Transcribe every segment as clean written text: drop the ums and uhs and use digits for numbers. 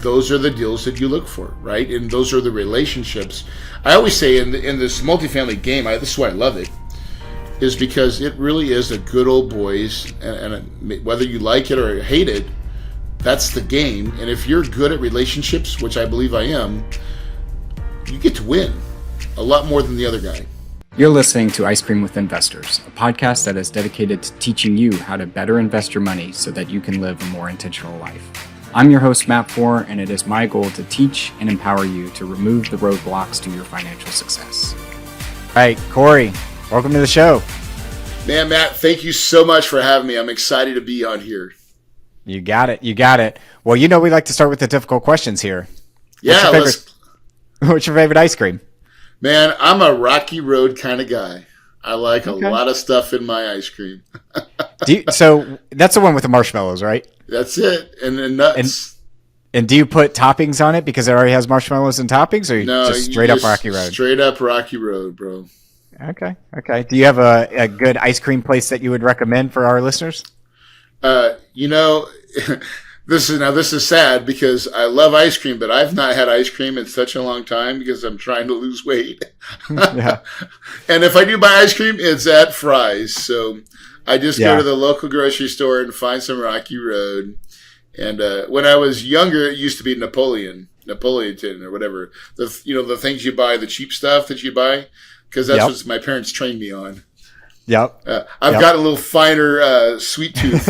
those are the deals that you look for, right? And those are the relationships. I always say in this multifamily game, this is why I love it, is because it really is a good old boys, and whether you like it or hate it, that's the game. And if you're good at relationships, which I believe I am, you get to win a lot more than the other guy. You're listening to Ice Cream with Investors, a podcast that is dedicated to teaching you how to better invest your money so that you can live a more intentional life. I'm your host, Matt Four, and it is my goal to teach and empower you to remove the roadblocks to your financial success. All right, Corey, welcome to the show. Man, Matt, thank you so much for having me. I'm excited to be on here. You got it. You got it. Well, you know we like to start with the difficult questions here. Yeah, what's your favorite ice cream? Man, I'm a Rocky Road kind of guy. I like a lot of stuff in my ice cream. So that's the one with the marshmallows, right? That's it. And then nuts. And do you put toppings on it because it already has marshmallows and toppings, or just straight up Rocky Road? Straight up Rocky Road, bro. Okay. Do you have a good ice cream place that you would recommend for our listeners? This is sad because I love ice cream, but I've not had ice cream in such a long time because I'm trying to lose weight. Yeah. And if I do buy ice cream, it's at Fry's. So I just go to the local grocery store and find some Rocky Road. And when I was younger, it used to be Napoleon or whatever. The things you buy, the cheap stuff that you buy, because that's what my parents trained me on. Yep. I've got a little finer sweet tooth,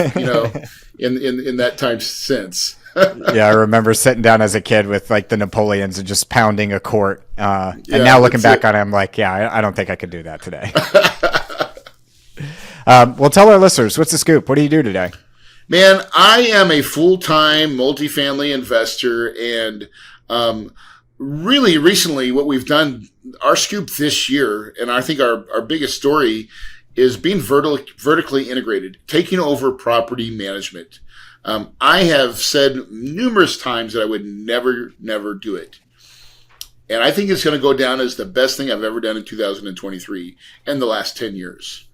in that time since. Yeah, I remember sitting down as a kid with like the Napoleons and just pounding a quart. And now looking back on it, I'm like, I don't think I could do that today. Well, tell our listeners, what's the scoop? What do you do today? Man, I am a full-time multifamily investor, and really recently what we've done, our scoop this year, and I think our biggest story is being vertically integrated, taking over property management. I have said numerous times that I would never do it. And I think it's going to go down as the best thing I've ever done in 2023 and the last 10 years.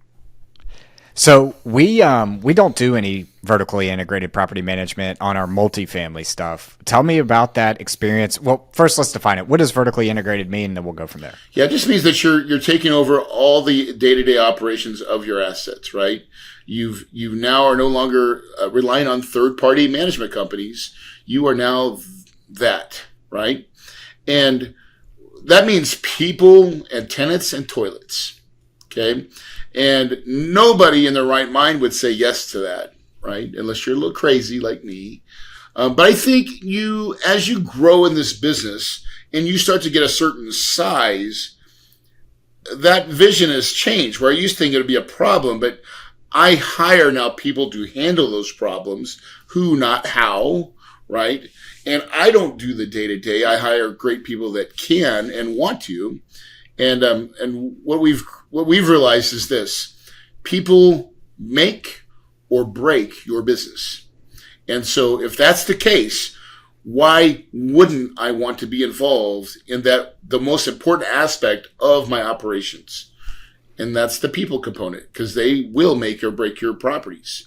So we don't do any vertically integrated property management on our multifamily stuff. Tell me about that experience. Well, first let's define it. What does vertically integrated mean? And then we'll go from there. Yeah, it just means that you're taking over all the day-to-day operations of your assets, right? You now are no longer relying on third-party management companies. You are now that, right? And that means people and tenants and toilets, okay? And nobody in their right mind would say yes to that, right? Unless you're a little crazy like me. But I think as you grow in this business and you start to get a certain size, that vision has changed. Where I used to think it would be a problem, but I hire now people to handle those problems. Who, not how, right? And I don't do the day-to-day. I hire great people that can and want to. And what we've realized is this: people make or break your business. And so if that's the case, why wouldn't I want to be involved in that, the most important aspect of my operations? And that's the people component, because they will make or break your properties.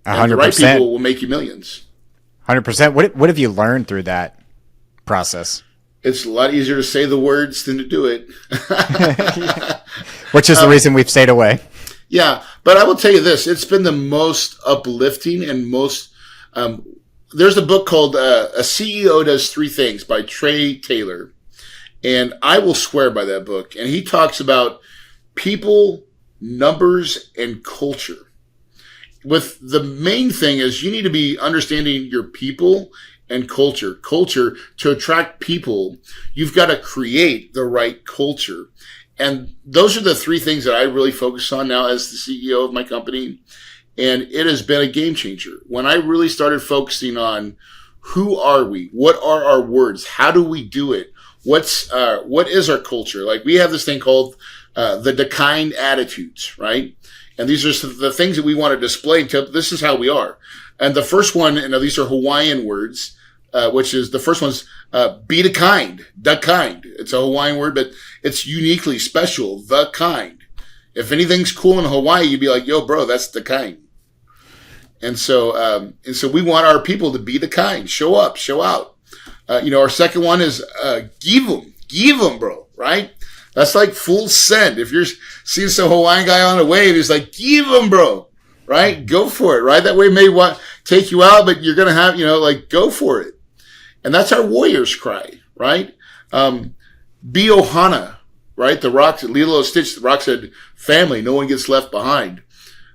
100%. And the right people will make you millions. 100%. What have you learned through that process? It's a lot easier to say the words than to do it. Which is the reason we've stayed away. Yeah, but I will tell you this. It's been the most uplifting and most... there's a book called A CEO Does Three Things by Trey Taylor. And I will swear by that book. And he talks about people, numbers, and culture. With the main thing is you need to be understanding your people and culture. Culture, to attract people, you've got to create the right culture. And those are the three things that I really focus on now as the CEO of my company. And it has been a game changer. When I really started focusing on who are we? What are our words? How do we do it? What is our culture? Like, we have this thing called the DeKind attitudes, right? And these are the things that we want to display. This is how we are. And the first one, these are Hawaiian words, which is, the first one's be the kind. It's a Hawaiian word, but it's uniquely special. The kind. If anything's cool in Hawaii, you'd be like, yo, bro, that's the kind. And so we want our people to be the kind, show up, show out. Our second one is give them, bro, right? That's like full send. If you're seeing some Hawaiian guy on a wave, he's like, give them, bro, right? Go for it, right? That way may want take you out, but you're going to have, go for it. And that's our warrior's cry, right? Be Ohana, right? The Rock, Lilo Stitch, the Rock said, family, no one gets left behind.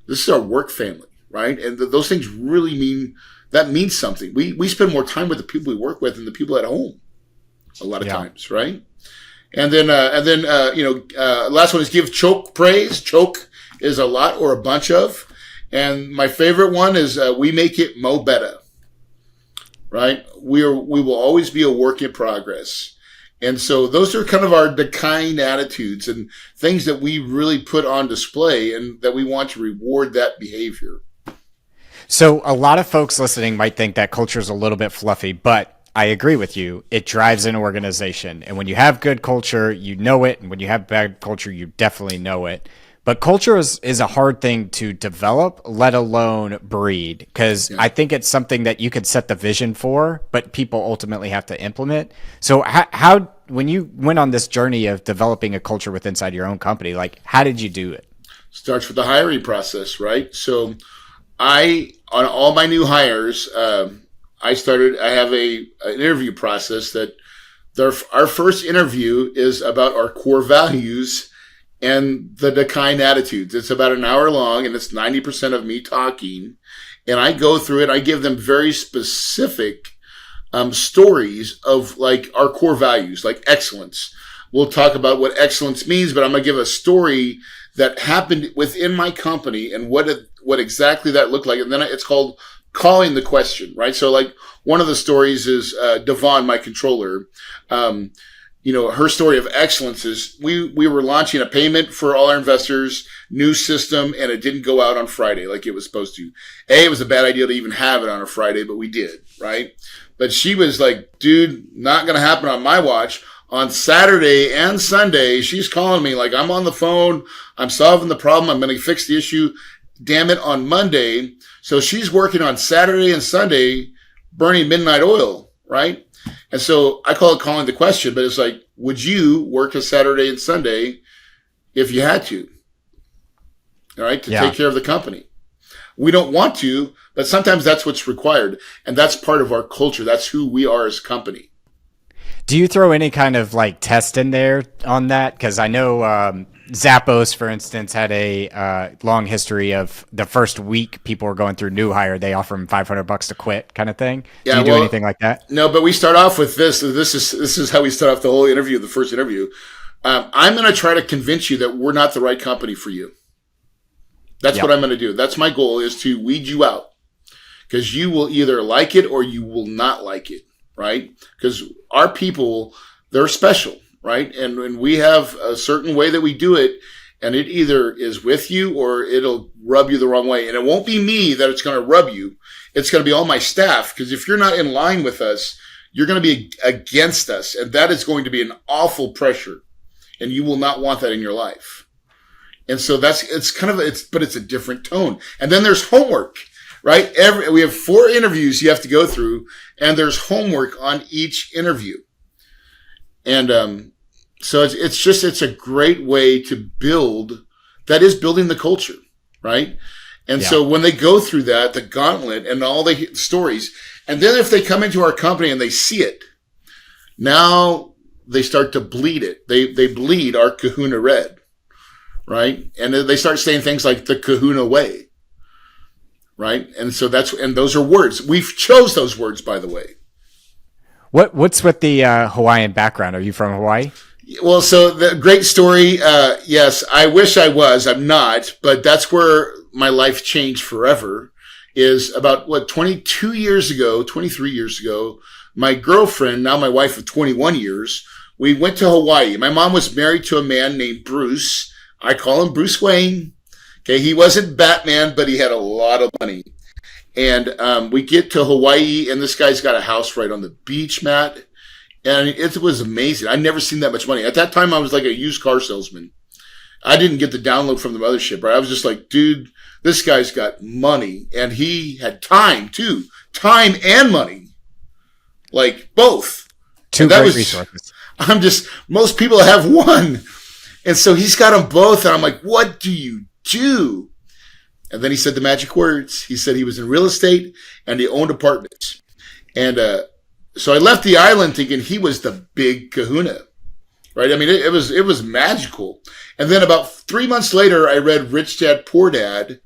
This is our work family, right? And those things really means something. We spend more time with the people we work with than the people at home a lot of times, right? And then last one is give choke praise. Choke is a lot or a bunch of. And my favorite one is we make it mo better, right? We will always be a work in progress. And so those are kind of the kind attitudes and things that we really put on display and that we want to reward that behavior. So a lot of folks listening might think that culture is a little bit fluffy, but I agree with you. It drives an organization. And when you have good culture, you know it. And when you have bad culture, you definitely know it. But culture is a hard thing to develop, let alone breed, because I think it's something that you could set the vision for, but people ultimately have to implement. So how when you went on this journey of developing a culture with inside your own company, like how did you do it? Starts with the hiring process, right? So on all my new hires, I have an interview process that our first interview is about our core values and the kind attitudes. It's about an hour long and it's 90% of me talking. And I go through it. I give them very specific stories of like our core values, like excellence. We'll talk about what excellence means, but I'm going to give a story that happened within my company and what exactly that looked like. And then it's called calling the question, right? So like one of the stories is Devon, my controller. Her story of excellence is we were launching a payment for all our investors, new system, and it didn't go out on Friday like it was supposed to. It was a bad idea to even have it on a Friday, but we did, right? But she was like, dude, not going to happen on my watch. On Saturday and Sunday, she's calling me like, I'm on the phone. I'm solving the problem. I'm going to fix the issue. Damn it, on Monday. So she's working on Saturday and Sunday, burning midnight oil, right? And so I call it calling the question, but it's like, would you work a Saturday and Sunday if you had to? All right, to take care of the company. We don't want to, but sometimes that's what's required. And that's part of our culture. That's who we are as a company. Do you throw any kind of like test in there on that? Because I know Zappos, for instance, had a long history of the first week people were going through new hire, they offer them $500 to quit kind of thing. Do you do anything like that? No, but we start off with this. This is how we start off the whole interview, the first interview. I'm going to try to convince you that we're not the right company for you. That's what I'm going to do. That's my goal, is to weed you out, because you will either like it or you will not like it, right? Because our people, they're special, right? And we have a certain way that we do it, and it either is with you or it'll rub you the wrong way. And it won't be me that it's going to rub you. It's going to be all my staff, because if you're not in line with us, you're going to be against us. And that is going to be an awful pressure. And you will not want that in your life. And so but it's a different tone. And then there's homework, right? We have 4 interviews you have to go through, and there's homework on each interview. And so it's a great way to building the culture, right? And so when they go through that, the gauntlet and all the stories, and then if they come into our company and they see it, now they start to bleed it. They bleed our Kahuna red, right? And they start saying things like the Kahuna way, right? And so those are words. We've chose those words, by the way. What's with the Hawaiian background? Are you from Hawaii? Well, so the great story. Yes, I wish I was. I'm not, but that's where my life changed forever. Is about 23 years ago, my girlfriend, now my wife of 21 years, we went to Hawaii. My mom was married to a man named Bruce. I call him Bruce Wayne. Okay. He wasn't Batman, but he had a lot of money. And we get to Hawaii, and this guy's got a house right on the beach, Matt. And it was amazing. I'd never seen that much money. At that time, I was like a used car salesman. I didn't get the download from the mothership, right? I was just like, dude, this guy's got money, and he had time too, time and money, like both. Two And that great was, resources. most people have one. And so he's got them both. And I'm like, what do you do? And then he said the magic words. He said he was in real estate and he owned apartments. And so I left the island thinking he was the big kahuna, right? I mean, it was magical. And then about 3 months later, I read Rich Dad, Poor Dad.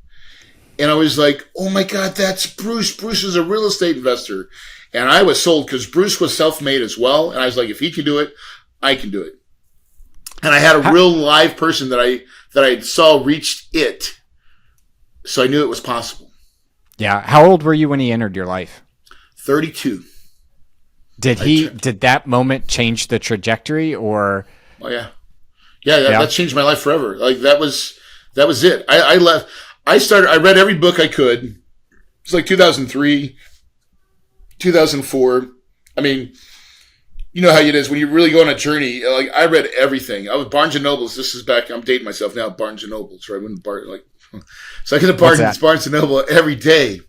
And I was like, oh my God, that's Bruce. Bruce is a real estate investor. And I was sold because Bruce was self-made as well. And I was like, if he can do it, I can do it. And I had a real live person that I saw reached it. So I knew it was possible. Yeah. How old were you when he entered your life? 32. Did that moment change the trajectory or? Oh yeah. Yeah. That changed my life forever. Like that was it. I left. I read every book I could. It's like 2003, 2004. I mean, you know how it is when you really go on a journey. Like I read everything. I was Barnes and Nobles. This is back. I'm dating myself now. Barnes and Nobles, right? So I get to Barnes and Noble every day,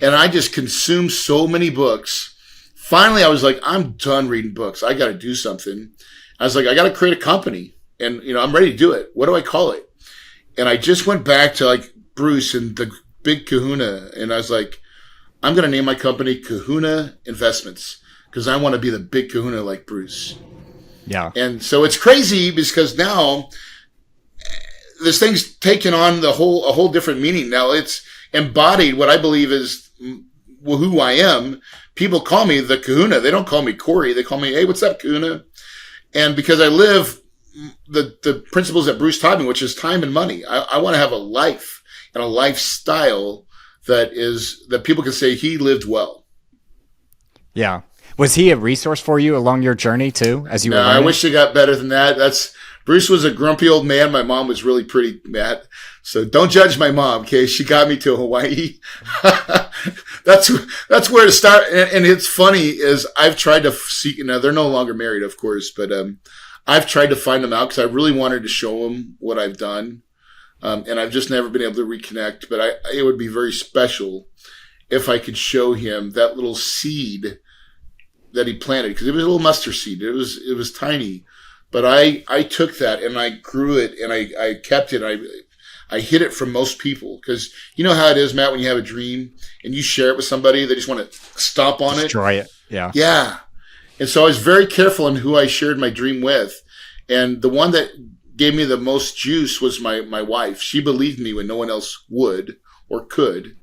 and I just consumed so many books. Finally, I was like, I'm done reading books. I got to do something. I was like, I got to create a company, and I'm ready to do it. What do I call it? And I just went back to like Bruce and the big Kahuna, and I was like, I'm going to name my company Kahuna Investments because I want to be the big Kahuna like Bruce. Yeah. And so it's crazy because now this thing's taken on a whole different meaning. Now it's embodied what I believe is who I am. People call me the Kahuna. They don't call me Corey. They call me, hey, what's up, Kahuna? And because I live the principles that Bruce taught me, which is time and money. I want to have a life and a lifestyle that people can say he lived well. Yeah. Was he a resource for you along your journey too, as you were learning? I wish it got better than that. Bruce was a grumpy old man. My mom was really pretty mad. So don't judge my mom, okay? She got me to Hawaii. That's where to start. And it's funny is I've tried to seek, they're no longer married, of course, but I've tried to find them out because I really wanted to show them what I've done. And I've just never been able to reconnect, but it would be very special if I could show him that little seed that he planted, because it was a little mustard seed. It was tiny, but I took that and I grew it and I kept it. I hid it from most people because you know how it is, Matt, when you have a dream and you share it with somebody, they just want to stomp on Destroy it. Yeah. Yeah. And so I was very careful in who I shared my dream with. And the one that gave me the most juice was my wife. She believed me when no one else would or could.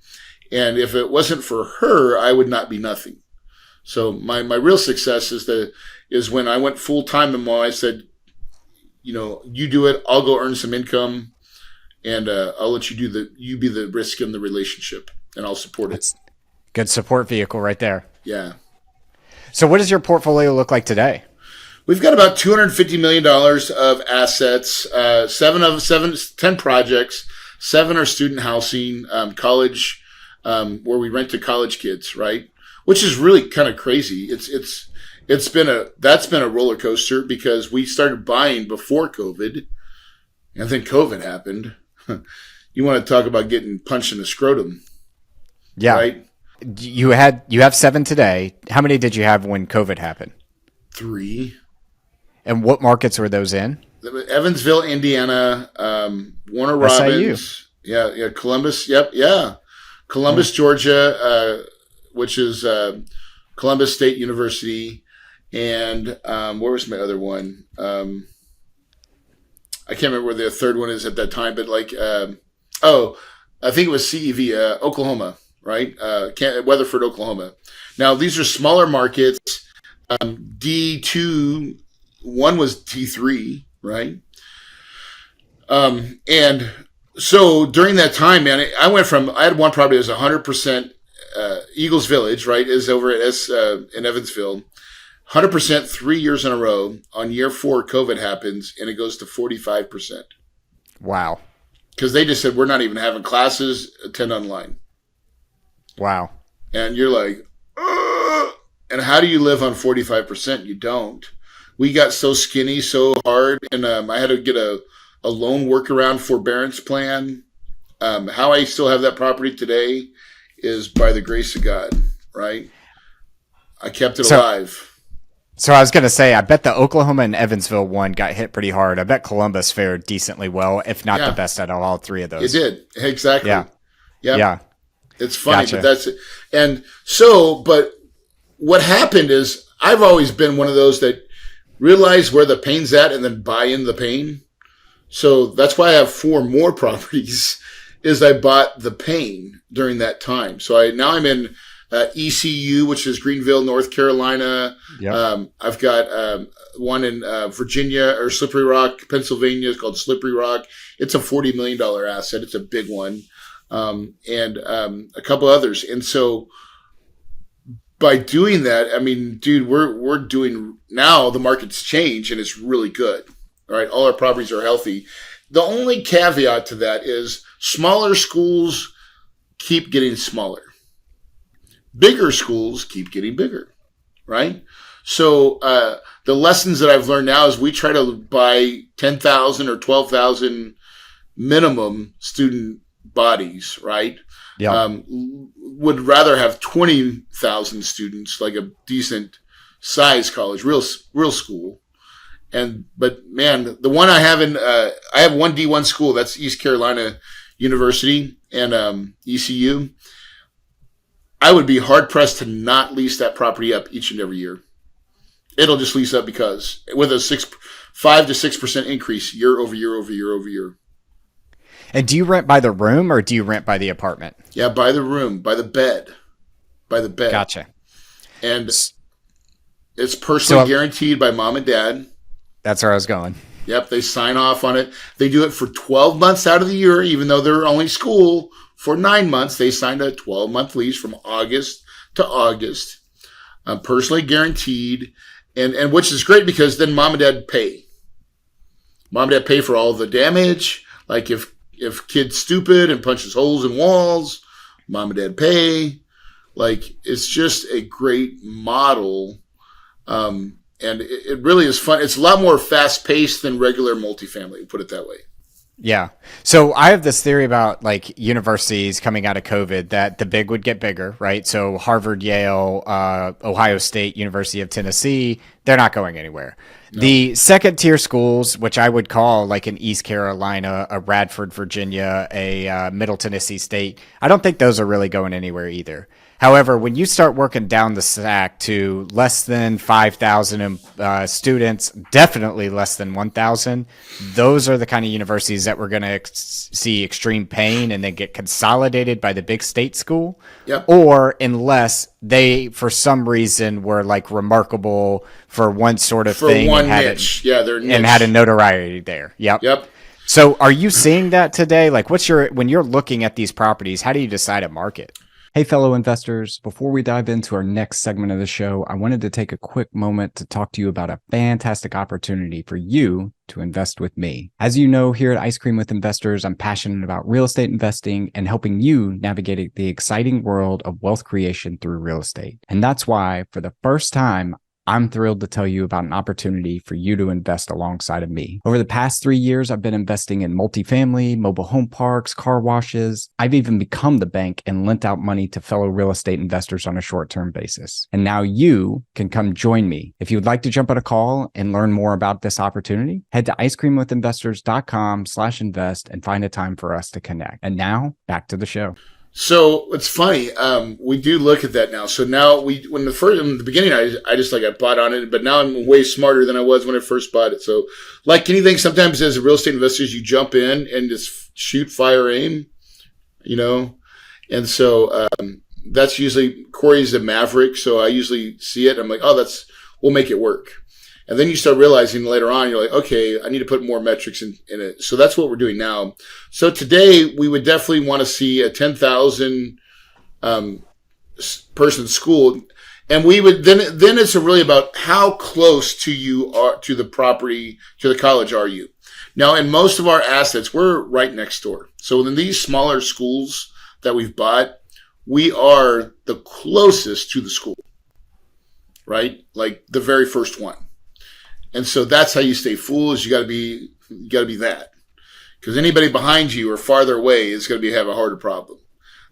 And if it wasn't for her, I would not be nothing. So my real success is when I went full time and my wife said, you do it, I'll go earn some income and I'll let you you be the risk in the relationship and I'll support it. That's good support vehicle right there. Yeah. So what does your portfolio look like today? We've got about $250 million of assets, 10 projects, 7 are student housing, college, where we rent to college kids, right? Which is really kind of crazy. That's been a roller coaster because we started buying before COVID and then COVID happened. You want to talk about getting punched in the scrotum. Yeah. Right? You have 7 today. How many did you have when COVID happened? 3. And what markets were those in? Evansville, Indiana, Warner Robins. Yeah, Columbus. Yep, yeah. Columbus, Georgia, which is Columbus State University. And where was my other one? I can't remember where the third one is at that time, but I think it was CEV, Oklahoma, right? Weatherford, Oklahoma. Now, these are smaller markets. D2, one was D3, right? And so during that time, man, I had one property that was 100% Eagles Village, right? Is over in Evansville. 100% 3 years in a row. On year 4, COVID happens and it goes to 45%. Wow. Because they just said, we're not even having classes, attend online. Wow. And you're like, ugh! And how do you live on 45%? You don't. We got so skinny so hard, and I had to get a a loan workaround forbearance plan. How I still have that property today is by the grace of God, right? I kept it alive. So I was going to say, I bet the Oklahoma and Evansville one got hit pretty hard. I bet Columbus fared decently well, if not the best out of all three of those. It did. Exactly. Yeah. Yep. Yeah. It's funny, Gotcha. but that's it. And so, but what happened is I've always been one of those that realize where the pain's at and then buy in the pain. So that's why I have 4 more properties is I bought the pain during that time. So now I'm in ECU, which is Greenville, North Carolina. Yep. I've got one in Virginia or Slippery Rock, Pennsylvania. It's called Slippery Rock. It's a $40 million asset. It's a big one. And a couple others. And so by doing that, I mean, dude, we're doing now the market's changed and it's really good. All right. All our properties are healthy. The only caveat to that is smaller schools keep getting smaller. Bigger schools keep getting bigger, right? So the lessons that I've learned now is we try to buy 10,000 or 12,000 minimum student bodies, right? Yeah. Would rather have 20,000 students, like a decent size college, real school. But man, the one I have I have one D1 school, that's East Carolina University and ECU. I would be hard pressed to not lease that property up each and every year. It'll just lease up because with a 5 to 6% increase year over year over year over year. And do you rent by the room or do you rent by the apartment? Yeah, by the room, by the bed. Gotcha. And it's personally guaranteed by mom and dad. That's where I was going. Yep, they sign off on it. They do it for 12 months out of the year, even though they're only school for 9 months. They signed a 12-month lease from August to August, personally guaranteed, and which is great because then mom and dad pay. Mom and dad pay for all the damage. Like if kid's stupid and punches holes in walls, mom and dad pay. Like it's just a great model. And it really is fun. It's a lot more fast paced than regular multifamily, put it that way. Yeah. So I have this theory about like universities coming out of COVID that the big would get bigger, right? So Harvard, Yale, Ohio State, University of Tennessee, they're not going anywhere. No. The second tier schools, which I would call like an East Carolina, a Radford, Virginia, a Middle Tennessee State, I don't think those are really going anywhere either. However, when you start working down the stack to less than 5,000 students, definitely less than 1,000, those are the kind of universities that we're going to see extreme pain and then get consolidated by the big state school. Yep. Or unless they, for some reason, were like remarkable for one sort of thing. For one niche. They're niche. And had a notoriety there. Yep. So are you seeing that today? Like when you're looking at these properties, how do you decide a market? Hey, fellow investors, before we dive into our next segment of the show, I wanted to take a quick moment to talk to you about a fantastic opportunity for you to invest with me. As you know, here at Ice Cream with Investors, I'm passionate about real estate investing and helping you navigate the exciting world of wealth creation through real estate. And that's why, for the first time, I'm thrilled to tell you about an opportunity for you to invest alongside of me. Over the past 3 years, I've been investing in multifamily, mobile home parks, car washes. I've even become the bank and lent out money to fellow real estate investors on a short-term basis. And now you can come join me. If you would like to jump on a call and learn more about this opportunity, head to icecreamwithinvestors.com/invest and find a time for us to connect. And now back to the show. So it's funny. We do look at that now. So now in the beginning, I bought on it, but now I'm way smarter than I was when I first bought it. So like anything, sometimes as a real estate investors, you jump in and just shoot, fire, aim, and so, that's usually Corey's a maverick. So I usually see it. I'm like, we'll make it work. And then you start realizing later on, you're like, okay, I need to put more metrics in it. So that's what we're doing now. So today we would definitely want to see a 10,000 person school. And we would, then it's really about how close to you are to the property, to the college are you? Now, in most of our assets, we're right next door. So in these smaller schools that we've bought, we are the closest to the school, right? Like the very first one. And so that's how you stay full, is you gotta be that. because anybody behind you or farther away is going to have a harder problem.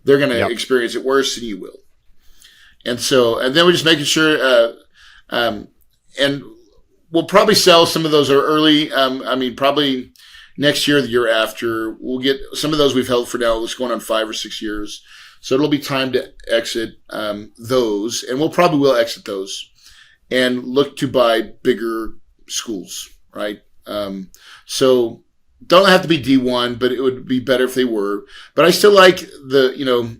They're going to experience it worse than you will. And then we're just making sure, and we'll probably sell some of those early. Probably next year, the year after, we'll get some of those we've held for now. It's going on 5 or 6 years. So it'll be time to exit those, and we'll probably exit those and look to buy bigger schools, right? So don't have to be D1, but it would be better if they were. But I still like the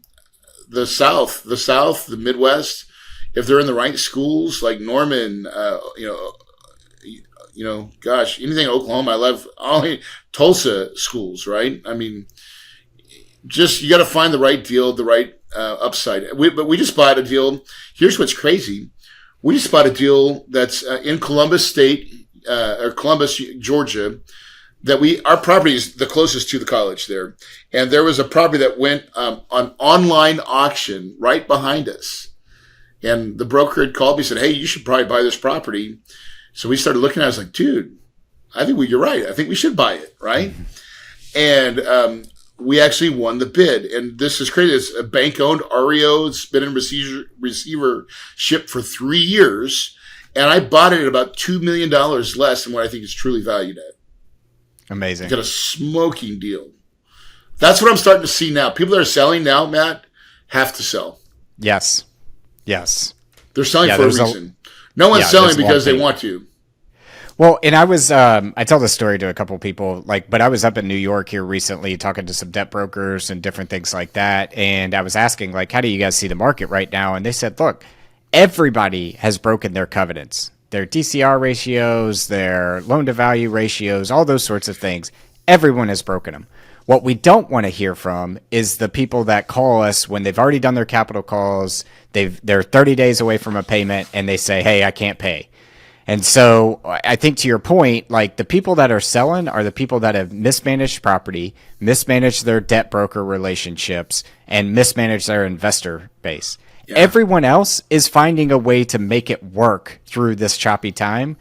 South, the Midwest, if they're in the right schools, like Norman, anything in Oklahoma, I love Tulsa schools, right? I mean, just, you got to find the right deal, the right upside. But we just bought a deal. Here's what's crazy. We just bought a deal that's in Columbus State, or Columbus, Georgia, our property is the closest to the college there. And there was a property that went on online auction right behind us. And the broker had called me and said, hey, you should probably buy this property. So we started looking at it. I was like, dude, I think you're right. I think we should buy it, right? And we actually won the bid. And this is crazy. It's a bank-owned REO. It's been in receivership for 3 years. And I bought it at about $2 million less than what I think it's truly valued at. Amazing. Got a smoking deal. That's what I'm starting to see now. People that are selling now, Matt, have to sell. Yes. They're selling for a reason. No one's selling because they want to. Well, and I was, I tell this story to a couple of people, but I was up in New York here recently talking to some debt brokers and different things like that. And I was asking, how do you guys see the market right now? And they said, look, everybody has broken their covenants, their DCR ratios, their loan to value ratios, all those sorts of things. Everyone has broken them. What we don't want to hear from is the people that call us when they've already done their capital calls, they're 30 days away from a payment, and they say, hey, I can't pay. And so I think to your point, the people that are selling are the people that have mismanaged property, mismanaged their debt broker relationships, and mismanaged their investor base. Yeah. Everyone else is finding a way to make it work through this choppy time.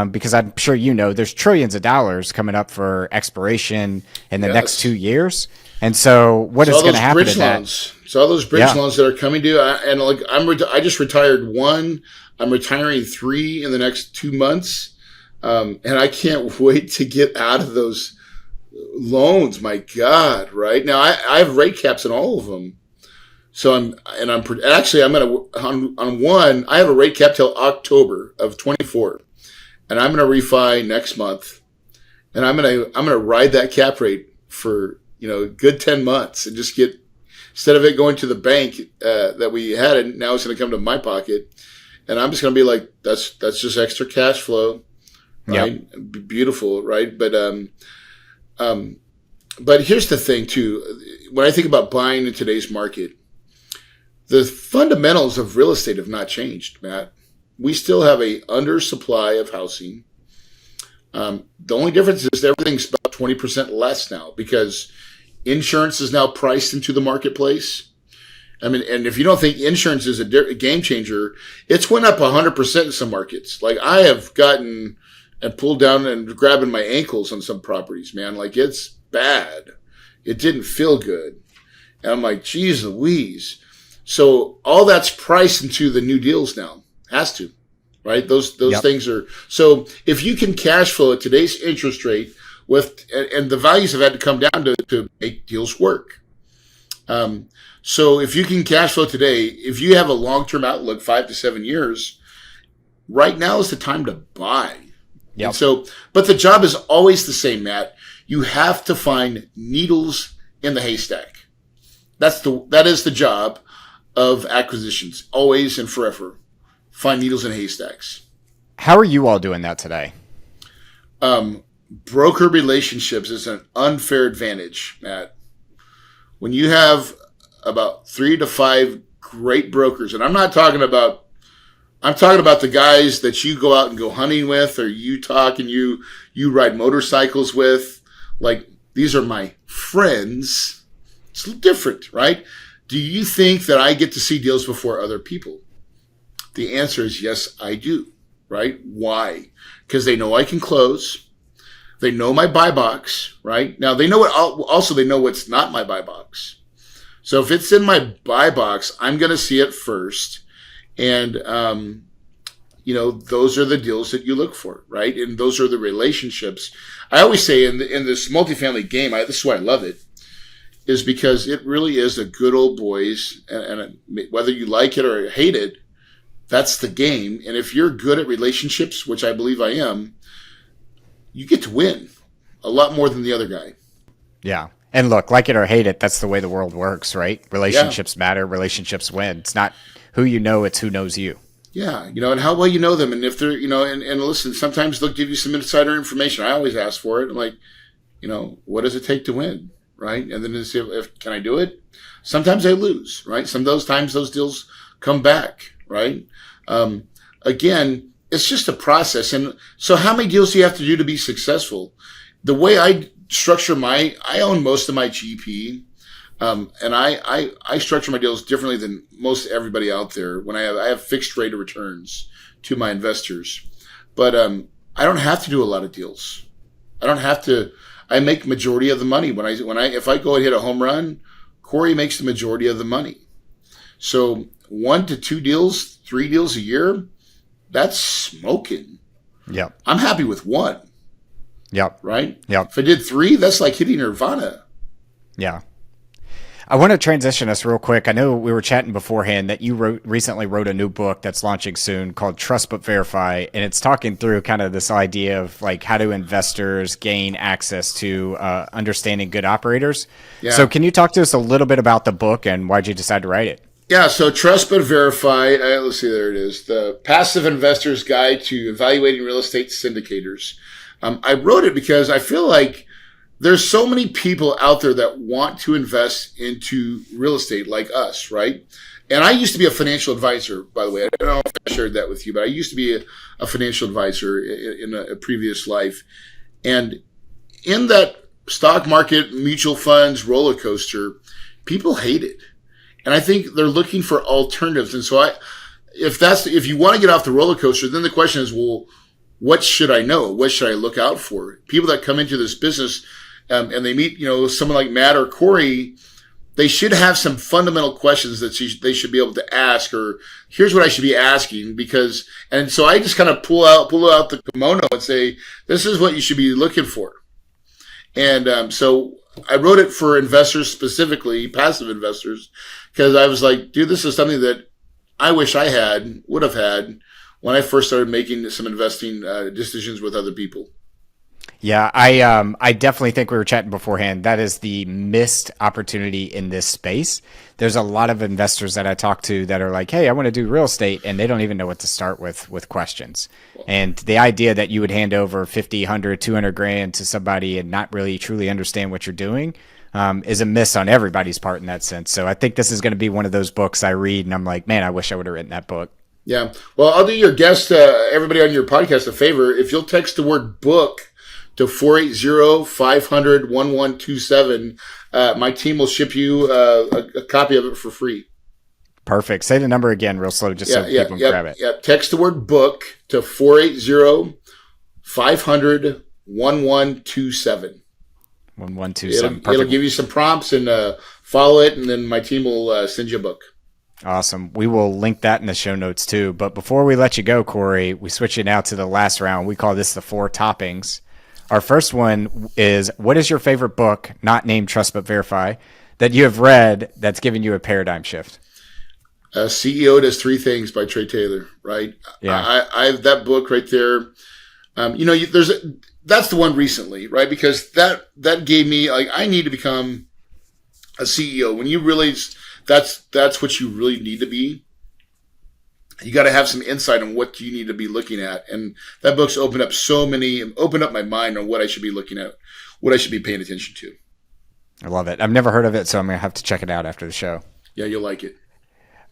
Because I'm sure there's trillions of dollars coming up for expiration in the next 2 years. And so what is going to happen to that? So all those bridge loans that are coming due, I just retired one. I'm retiring 3 in the next 2 months. And I can't wait to get out of those loans. My God, right? Now I have rate caps on all of them. So I'm going to, on one, I have a rate cap till October of 24. And I'm going to refi next month, and I'm going to ride that cap rate for a good 10 months and just get, instead of it going to the bank that we had it, now it's going to come to my pocket, and I'm just going to be like, that's just extra cash flow, right? Yep. Beautiful, right? But here's the thing too. When I think about buying in today's market, the fundamentals of real estate have not changed, Matt. We still have a undersupply of housing. The only difference is everything's about 20% less now because insurance is now priced into the marketplace. I mean, and if you don't think insurance is a game changer, it's went up 100% in some markets. I have gotten and pulled down and grabbing my ankles on some properties, man. It's bad. It didn't feel good. And I'm like, geez Louise. So all that's priced into the new deals now. Has to, right? Those things are, so if you can cash flow at today's interest rate and the values have had to come down to make deals work. So if you can cash flow today, if you have a long-term outlook, 5 to 7 years, right now is the time to buy. Yep. And so, but the job is always the same, Matt. You have to find needles in the haystack. That is the job of acquisitions, always and forever. Find needles in haystacks. How are you all doing that today? Broker relationships is an unfair advantage, Matt. When you have about 3 to 5 great brokers, and I'm talking about the guys that you go out and go hunting with, or you talk and you ride motorcycles with. These are my friends. It's a little different, right? Do you think that I get to see deals before other people? The answer is yes, I do, right? Why? Because they know I can close. They know my buy box, right? Now they know what. Also, they know what's not my buy box. So if it's in my buy box, I'm going to see it first, and those are the deals that you look for, right? And those are the relationships. I always say in this multifamily game, this is why I love it, is because it really is a good old boys, and whether you like it or hate it, that's the game. And if you're good at relationships, which I believe I am, you get to win a lot more than the other guy. Yeah. And look, like it or hate it, that's the way the world works, right? Relationships matter. Relationships win. It's not who you know, it's who knows you. Yeah. And how well you know them. And if they're, and listen, sometimes they'll give you some insider information. I always ask for it. I'm like, what does it take to win? Right. And then to see if can I do it? Sometimes I lose, right? Some of those times those deals come back, right? Again, it's just a process. And so how many deals do you have to do to be successful? The way I structure I own most of my GP. And I structure my deals differently than most everybody out there. When I have fixed rate of returns to my investors, but I don't have to do a lot of deals. I don't have to. I make majority of the money if I go and hit a home run, Corey makes the majority of the money. So 1 to 2 deals, 3 deals a year, that's smoking. Yep. I'm happy with 1. Yep. Right. Yep. If I did 3, that's like hitting Nirvana. Yeah. I want to transition us real quick. I know we were chatting beforehand that you recently wrote a new book that's launching soon called Trust But Verify, and it's talking through kind of this idea of like how do investors gain access to understanding good operators. Yeah. So can you talk to us a little bit about the book and why'd you decide to write it? Yeah, so Trust But Verify, let's see, there it is, the Passive Investor's Guide to Evaluating Real Estate Syndicators. I wrote it because I feel like there's so many people out there that want to invest into real estate like us, right? And I used to be a financial advisor, by the way. I don't know if I shared that with you, but I used to be a financial advisor in a previous life. And in that stock market, mutual funds, roller coaster, people hate it. And I think they're looking for alternatives. And so if you want to get off the roller coaster, then the question is, well, what should I know? What should I look out for? People that come into this business, and they meet, someone like Matt or Corey, they should have some fundamental questions that they should be able to ask, or here's what I should be asking, and so I just kind of pull out the kimono and say, this is what you should be looking for. And so I wrote it for investors, specifically passive investors, because I was like, dude, this is something that I wish I would have had when I first started making some investing decisions with other people. Yeah, I definitely think we were chatting beforehand. That is the missed opportunity in this space. There's a lot of investors that I talk to that are like, hey, I want to do real estate, and they don't even know what to start with questions. And the idea that you would hand over 50, 100, 200 grand to somebody and not really truly understand what you're doing is a miss on everybody's part in that sense. So I think this is going to be one of those books I read, and I'm like, man, I wish I would have written that book. Yeah. Well, I'll do your guest, everybody on your podcast, a favor. If you'll text the word book to 480-500-1127, my team will ship you a copy of it for free. Perfect. Say the number again real slow just so people can grab it. Yeah. Text the word book to 480-500-1127. 1127. It'll give you some prompts and follow it, and then my team will send you a book. Awesome. We will link that in the show notes too. But before we let you go, Corey, we switch it now to the last round. We call this the 4 toppings. Our first one is, what is your favorite book, not named Trust But Verify, that you have read that's given you a paradigm shift? CEO Does 3 Things by Trey Taylor, right? Yeah. I that book right there. That's the one recently, right? Because that gave me, like, I need to become a CEO. When you realize that's what you really need to be, you got to have some insight on what you need to be looking at. And that book's opened up my mind on what I should be looking at, what I should be paying attention to. I love it. I've never heard of it, so I'm going to have to check it out after the show. Yeah, you'll like it.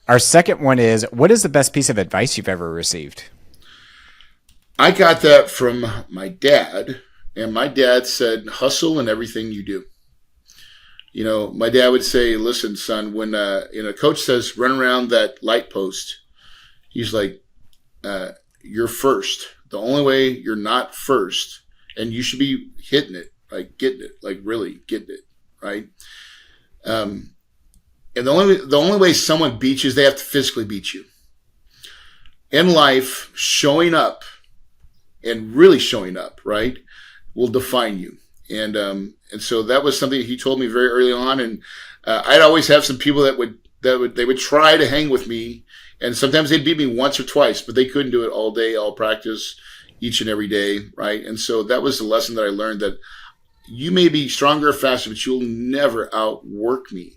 Our second one is, what is the best piece of advice you've ever received? I got that from my dad, and my dad said, hustle in everything you do. My dad would say, listen, son, when a coach says run around that light post, he's like, you're first. The only way you're not first and you should be hitting it, like getting it, like really getting it, right? And the only way someone beats you is they have to physically beat you. In life, showing up and really showing up, right, will define you. And so that was something he told me very early on. And I'd always have some people that would try to hang with me, and sometimes they'd beat me once or twice, but they couldn't do it all day, all practice, each and every day, right? And so that was the lesson that I learned, that you may be stronger or faster, but you'll never outwork me.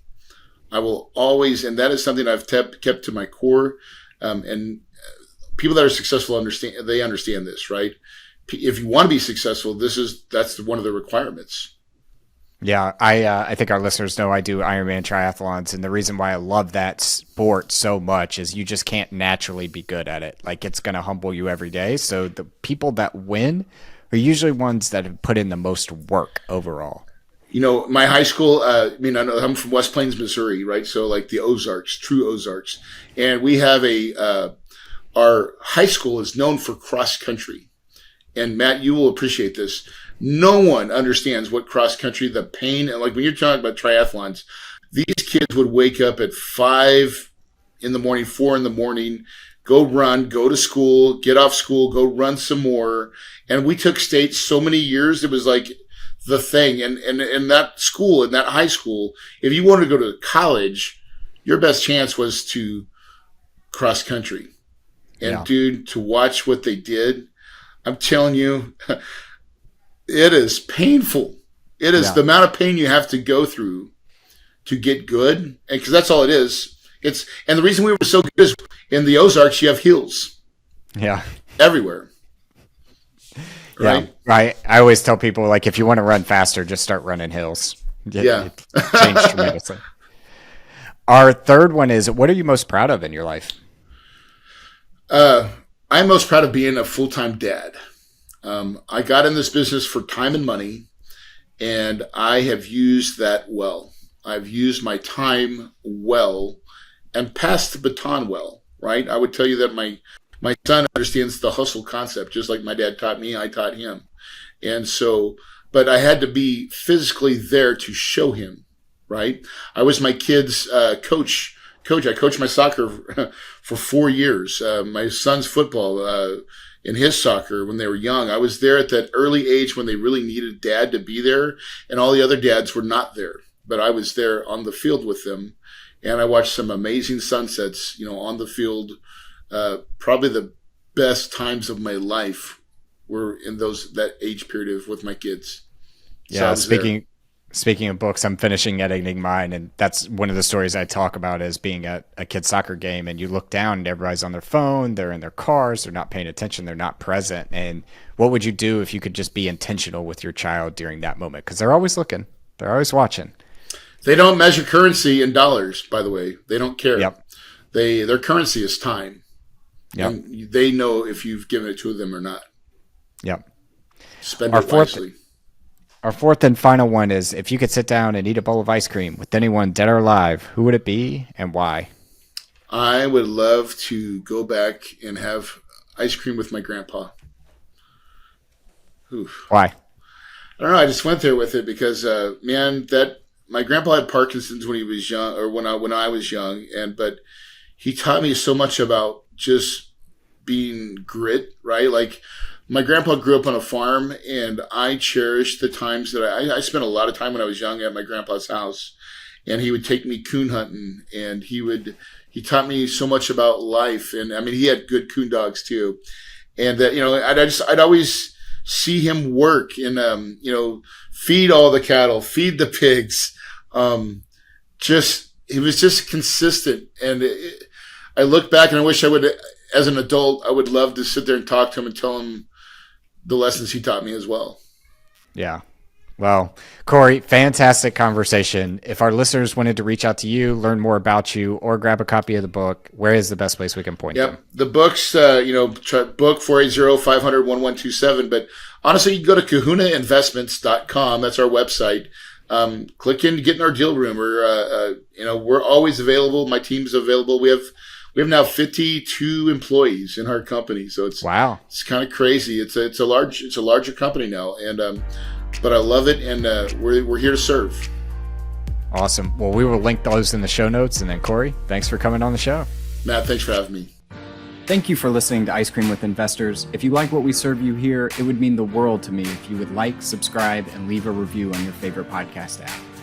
I will always, and that is something I've kept to my core. And people that are successful understand this, right? If you want to be successful, that's one of the requirements. Yeah, I think our listeners know I do Ironman triathlons, and the reason why I love that sport so much is you just can't naturally be good at it. Like, it's going to humble you every day. So the people that win are usually ones that have put in the most work overall. You know, my high school, I'm from West Plains, Missouri, right? So like the Ozarks, true Ozarks. And we have our high school is known for cross country. And Matt, you will appreciate this. No one understands what cross country, the pain, and like when you're talking about triathlons, these kids would wake up at 5 in the morning, 4 in the morning, go run, go to school, get off school, go run some more. And we took states so many years, it was like the thing. And in that school, in that high school, if you wanted to go to college, your best chance was to cross country. And dude, to watch what they did, I'm telling you, it is painful. It is the amount of pain you have to go through to get good. And because that's all it is. And the reason we were so good is in the Ozarks, you have hills. Yeah. Everywhere. Right? Yeah. Right. I always tell people, like, if you want to run faster, just start running hills. It changed tremendously. Our third one is, what are you most proud of in your life? I'm most proud of being a full-time dad. I got in this business for time and money, and I have used that well. I've used my time well and passed the baton well, right? I would tell you that my son understands the hustle concept, just like my dad taught me, I taught him. And so, but I had to be physically there to show him, right? I was my kid's coach. I coached my soccer for 4 years. My son's football, in his soccer when they were young. I was there at that early age when they really needed dad to be there, and all the other dads were not there. But I was there on the field with them, and I watched some amazing sunsets, on the field. Probably the best times of my life were in that age period with my kids. Yeah, Speaking of books, I'm finishing editing mine, and that's one of the stories I talk about is being at a kid's soccer game, and you look down and everybody's on their phone, they're in their cars, they're not paying attention, they're not present. And what would you do if you could just be intentional with your child during that moment? Because they're always looking, they're always watching. They don't measure currency in dollars, by the way. They don't care. Yep. Their currency is time. Yep. And they know if you've given it to them or not. Yep. Spend it wisely. Our fourth and final one is, if you could sit down and eat a bowl of ice cream with anyone dead or alive, who would it be and why? I would love to go back and have ice cream with my grandpa. Oof. Why? I don't know. I just went there with it because, my grandpa had Parkinson's when he was young, or when I was young, but he taught me so much about just being grit, right? Like, my grandpa grew up on a farm, and I cherished the times that I spent a lot of time when I was young at my grandpa's house, and he would take me coon hunting, and he taught me so much about life. And I mean, he had good coon dogs too. And that, I'd always see him work and, feed all the cattle, feed the pigs. He was just consistent. And I look back and I wish I would, as an adult, I would love to sit there and talk to him and tell him the lessons he taught me as well. Yeah. Well, Corey, fantastic conversation. If our listeners wanted to reach out to you, learn more about you, or grab a copy of the book, where is the best place we can point them? The book's, book 480-500-1127. But honestly, you can go to kahunainvestments.com. That's our website. Click in to get in our deal room. We're always available. My team's available. We have we have now 52 employees in our company. So it's kind of crazy. It's a larger company now, and but I love it, and we're here to serve. Awesome. Well, we will link those in the show notes. And then Corey, thanks for coming on the show. Matt, thanks for having me. Thank you for listening to Ice Cream with Investors. If you like what we serve you here, it would mean the world to me if you would like, subscribe, and leave a review on your favorite podcast app.